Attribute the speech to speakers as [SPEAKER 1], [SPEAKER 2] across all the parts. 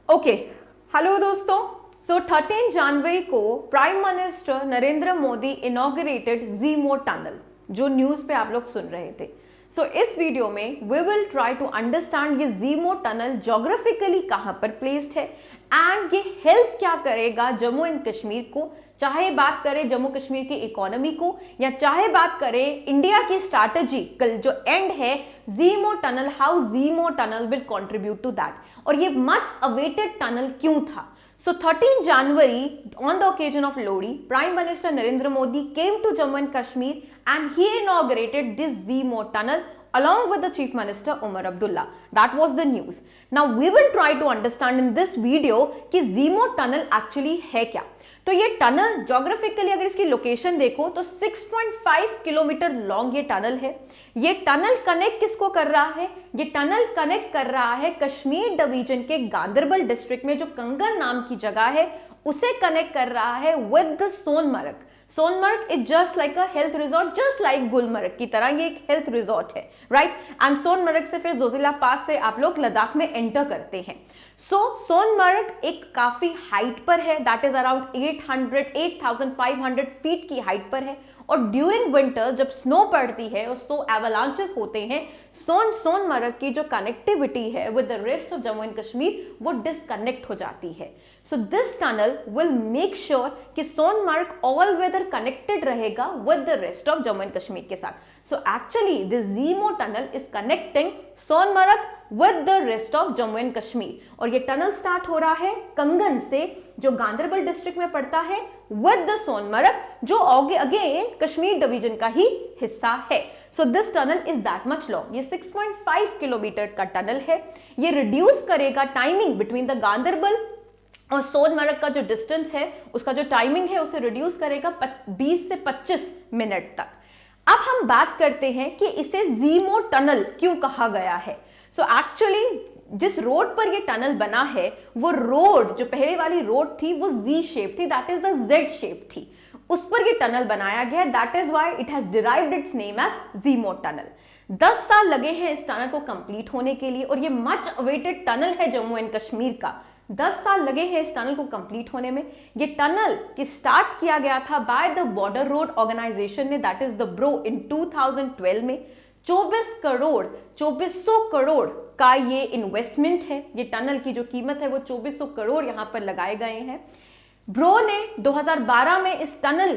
[SPEAKER 1] Okay, hello दोस्तों। सो 13 जनवरी को prime minister Narendra Modi inaugurated Z-Morh tunnel, जो न्यूज़ पे आप लोग सुन रहे थे। सो इस वीडियो में we will try to understand ये ज़ीमो टनल जोग्राफिकली कहाँ पर प्लेस्ड है एंड ये हेल्प क्या करेगा जम्मू एंड कश्मीर को, चाहे बात करें जम्मू कश्मीर की इकोनॉमी को या चाहे बात करें इंडिया की स्ट्रैटेजी कल जो एंड है Z-Morh tunnel, how Z-Morh tunnel will contribute to that. और ये मच अवेटेड टनल क्यों था? So 13 January, on the occasion of Lodi, Prime Minister Narendra Modi came to Jammu and Kashmir and he inaugurated this Zīmo tunnel along with the Chief Minister Umar Abdullah. That was the news. Now we will try to understand in this video कि Zīmo tunnel actually है क्या। तो ये tunnel geographically अगर इसकी location देखो तो 6.5 kilometre long ये टनल है। ये टनल कनेक्ट किसको कर रहा है? ये टनल कनेक्ट कर रहा है कश्मीर डिवीजन के गांदरबल डिस्ट्रिक्ट में जो कंगन नाम की जगह है उसे कनेक्ट कर रहा है with the Sonamarg. Sonamarg is just like a health resort, just like Gulmarg की तरह ये एक हेल्थ रिजॉर्ट है, राइट। एंड सोनमर्ग से फिर जोजिला पास से आप लोग लद्दाख में एंटर करते हैं। सोनमर्ग एक काफी हाइट पर है, दैट इज अराउंड 8,500 फीट की हाइट पर है। और ड्यूरिंग विंटर जब स्नो पड़ती है और स्नो एवलांचेस होते हैं, सोनमर्ग की जो कनेक्टिविटी है with the rest of Jammu and Kashmir वो डिसकनेक्ट हो जाती है। So this tunnel will make sure कि सोनमर्ग ऑल वेदर कनेक्टेड रहेगा with the rest of Jammu and Kashmir के साथ। So actually this Z-Morh tunnel is connecting Sonamarg with the rest of Jammu and Kashmir. और ये टनल स्टार्ट हो रहा है कंगन से जो गांदरबल डिस्ट्रिक्ट में पड़ता है विद द सोनमर्ग जो अगेन कश्मीर डिवीजन का ही हिस्सा है। So this tunnel is that much long. ये 6.5 किलोमीटर का टनल है। ये रिड्यूस करेगा टाइमिंग बिटवीन द गांदरबल और सोनमर्ग का जो डिस्टेंस है उसका जो टाइमिंग है उसे रिड्यूस करेगा 20 से 25 मिनट तक। अब हम बात करते हैं कि इसे ज़ीमो टनल क्यों कहा गया है। सो एक्चुअली जिस रोड पर ये टनल बना है वो रोड जो पहले वाली रोड थी वो जी शेप थी, that is the Z shape थी, उस पर ये टनल बनाया गया, that is why it has derived its name as Z-Morh tunnel. 10 साल लगे हैं इस टनल को कंप्लीट होने के लिए और ये मच अवेटेड टनल है जम्मू एंड कश्मीर का। 10 साल लगे हैं इस टनल को कंप्लीट होने में। ये टनल की स्टार्ट किया गया था by the border road organisation ने, that is the BRO, in 2012 में। 2400 करोड़ का ये इन्वेस्टमेंट है। ये टनल की जो कीमत है वो 2400 करोड़ यहां पर लगाए गए हैं। ब्रो ने 2012 में इस टनल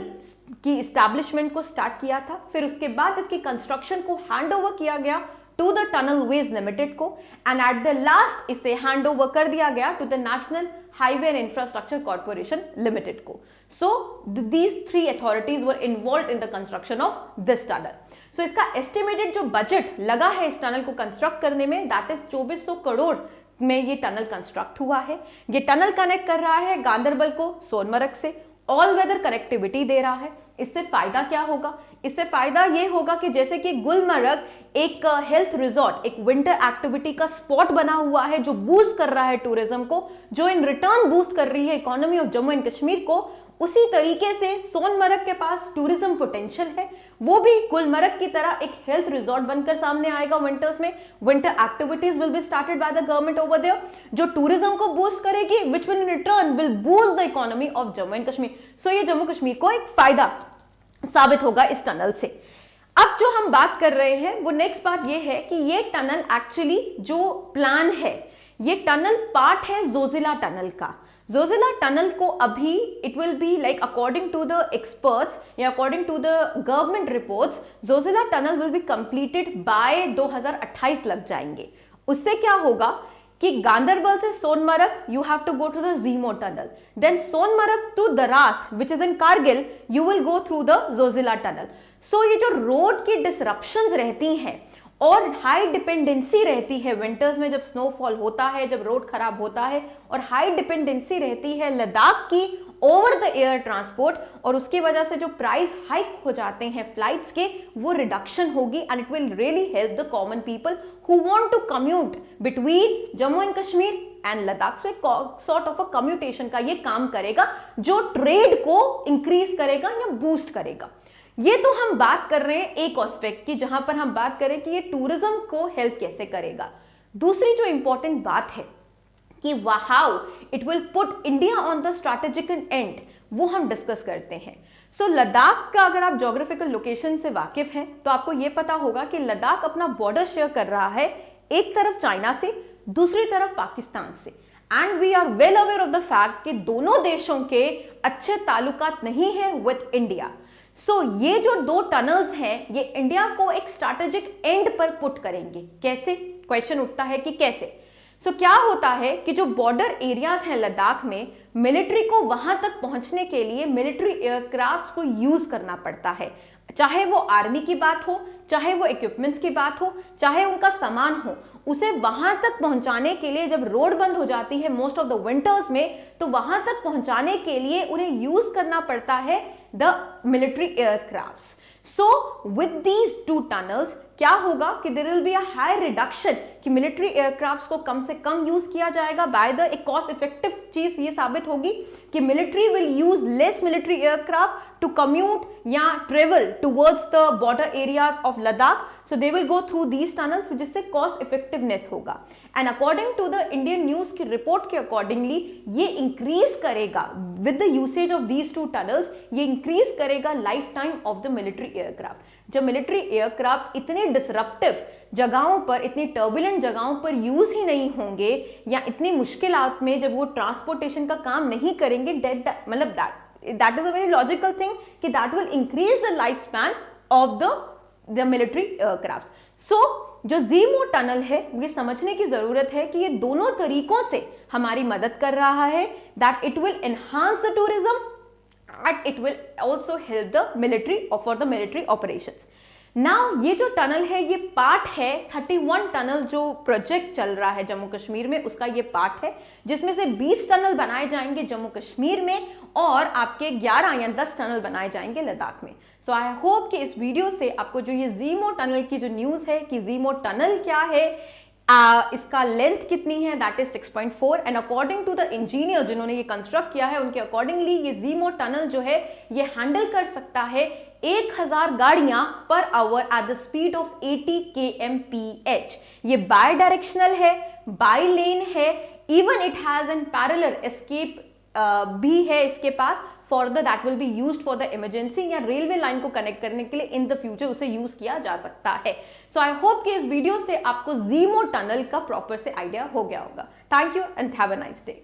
[SPEAKER 1] की एस्टैब्लिशमेंट को स्टार्ट किया था, फिर उसके बाद इसकी कंस्ट्रक्शन को हैंड ओवर किया गया to the tunnel ways limited को एंड एट द लास्ट इसे हैंड ओवर कर दिया गया to the national highway and infrastructure corporation limited को। So these 3 authorities were involved in the construction of this tunnel. So इसका estimated जो budget लगा है इस टनल को कंस्ट्रक्ट करने में, दैट इज 2400 करोड़ में ये टनल कंस्ट्रक्ट हुआ है। ये टनल कनेक्ट कर रहा है गांदरबल को सोनमर्ग से, ऑल वेदर कनेक्टिविटी दे रहा है। इससे फायदा क्या होगा? इससे फायदा ये होगा कि जैसे कि गुलमर्ग एक हेल्थ रिजॉर्ट, एक विंटर एक्टिविटी का स्पॉट बना हुआ है जो बूस्ट कर रहा है टूरिज्म को, जो इन रिटर्न बूस्ट कर रही है economy of Jammu and Kashmir को, उसी तरीके से सोनमर्ग के पास टूरिज्म पोटेंशियल है, वो भी गुलमर्ग की तरह एक हेल्थ रिजॉर्ट बनकर सामने आएगा विंटर्स में। Winter activities will be started by the government over there जो टूरिज्म को बूस्ट करेगी, which will in return will boost the economy of Jammu and Kashmir. So ये जम्मू कश्मीर को एक फायदा साबित होगा इस टनल से। अब जो हम बात कर रहे हैं वो नेक्स्ट बात ये है कि ये टनल एक्चुअली जो प्लान है, ये टनल पार्ट है जोजिला टनल का। जोजिला टनल को अभी it will be like according to the experts या according to the government reports, Zojila tunnel will be completed by 2028 लग जाएंगे। उससे क्या होगा कि गांदरबल से Sonamarg you have to go to the Z-Morh tunnel, then Sonamarg to Dras which is in Kargil you will go through the Zojila tunnel. So ये जो रोड की डिसरप्शंस रहती हैं और हाई डिपेंडेंसी रहती है विंटर्स में जब स्नोफॉल होता है, जब रोड खराब होता है, और हाई डिपेंडेंसी रहती है लद्दाख की ओवर द एयर ट्रांसपोर्ट, और उसकी वजह से जो प्राइस हाइक हो जाते हैं फ्लाइट्स के वो रिडक्शन होगी and it will really help the common people who want to commute between Jammu and Kashmir and Ladakh. So एक सॉर्ट ऑफ अ कम्यूटेशन का ये काम करेगा जो ट्रेड को इंक्रीज करेगा या बूस्ट करेगा। ये तो हम बात कर रहे हैं एक एस्पेक्ट की, जहां पर हम बात करें कि ये टूरिज्म को हेल्प कैसे करेगा। दूसरी जो इंपॉर्टेंट बात है कि how it will put India on the strategic and, वो हम डिस्कस करते हैं। सो लद्दाख का अगर आप ज्योग्राफिकल लोकेशन से वाकिफ हैं तो आपको यह पता होगा कि लद्दाख अपना बॉर्डर शेयर कर रहा है एक तरफ चाइना से, दूसरी तरफ पाकिस्तान से, and we are well aware of the fact कि दोनों देशों के अच्छे ताल्लुकात नहीं है विद इंडिया। सो ये जो दो टनल्स हैं ये इंडिया को एक स्ट्रैटेजिक एंड पर पुट करेंगे। कैसे? क्वेश्चन उठता है कि कैसे। सो क्या होता है कि जो बॉर्डर एरियाज हैं लद्दाख में, मिलिट्री को वहां तक पहुंचने के लिए मिलिट्री एयरक्राफ्ट्स को यूज करना पड़ता है, चाहे वो आर्मी की बात हो, चाहे वो इक्विपमेंट्स की बात हो, चाहे उनका सामान हो, उसे वहां तक पहुंचाने के लिए जब रोड बंद हो जाती है मोस्ट ऑफ द विंटर्स में, तो वहां तक पहुंचाने के लिए उन्हें यूज करना पड़ता है the military aircrafts. So with these two tunnels क्या होगा कि there will be a high reduction, कि मिलिट्री एयरक्राफ्ट्स को कम से कम यूज किया जाएगा। बाय द एक कॉस्ट इफेक्टिव चीज ये साबित होगी कि military will use less military aircraft to commute या travel towards the border areas of Ladakh, so they will go through these tunnels, जिससे cost effectiveness होगा। And according to the Indian News की report के accordingly ये increase करेगा with the usage of these two tunnels, ये increase करेगा lifetime of the military aircraft। जब military aircraft इतने disruptive जगहों पर, इतनी टर्बुलेंट जगहों पर यूज ही नहीं होंगे या इतनी मुश्किलात में जब वो ट्रांसपोर्टेशन का काम नहीं करेंगे, मतलब that is a very logical thing कि that will increase the lifespan of the military aircraft। So जो ज़ीमो टनल है ये समझने की जरूरत है कि ये दोनों तरीकों से हमारी मदद कर रहा है, that it will enhance the tourism and it will also help the military or for the military operations। Now ये जो टनल है ये पार्ट है 31 टनल जो प्रोजेक्ट चल रहा है जम्मू कश्मीर में, उसका ये पार्ट है, जिसमें से 20 टनल बनाए जाएंगे जम्मू कश्मीर में और आपके 11 या 10 टनल बनाए जाएंगे लद्दाख में। सो आई होप कि इस वीडियो से आपको जो ये ज़ीमो टनल की जो न्यूज़ है कि ज़ीमो टनल क्या है, इसका लेंथ कितनी है, that is 6.4, and according to the engineer जिन्होंने ये कंस्ट्रक्ट किया है उनके अकॉर्डिंगली ये ज़ीमो टनल जो है ये हैंडल कर सकता है 1000 गाड़ियां per hour at the speed of 80 kmph। ये बाय डायरेक्शनल है, बाय लेन है, even it has an parallel escape भी है इसके पास for the that will be used for the emergency या रेलवे लाइन को कनेक्ट करने के लिए इन द फ्यूचर उसे यूज किया जा सकता है। सो आई होप कि इस वीडियो से आपको ज़ीमो टनल का प्रॉपर से आइडिया हो गया होगा। Thank you and have a nice day.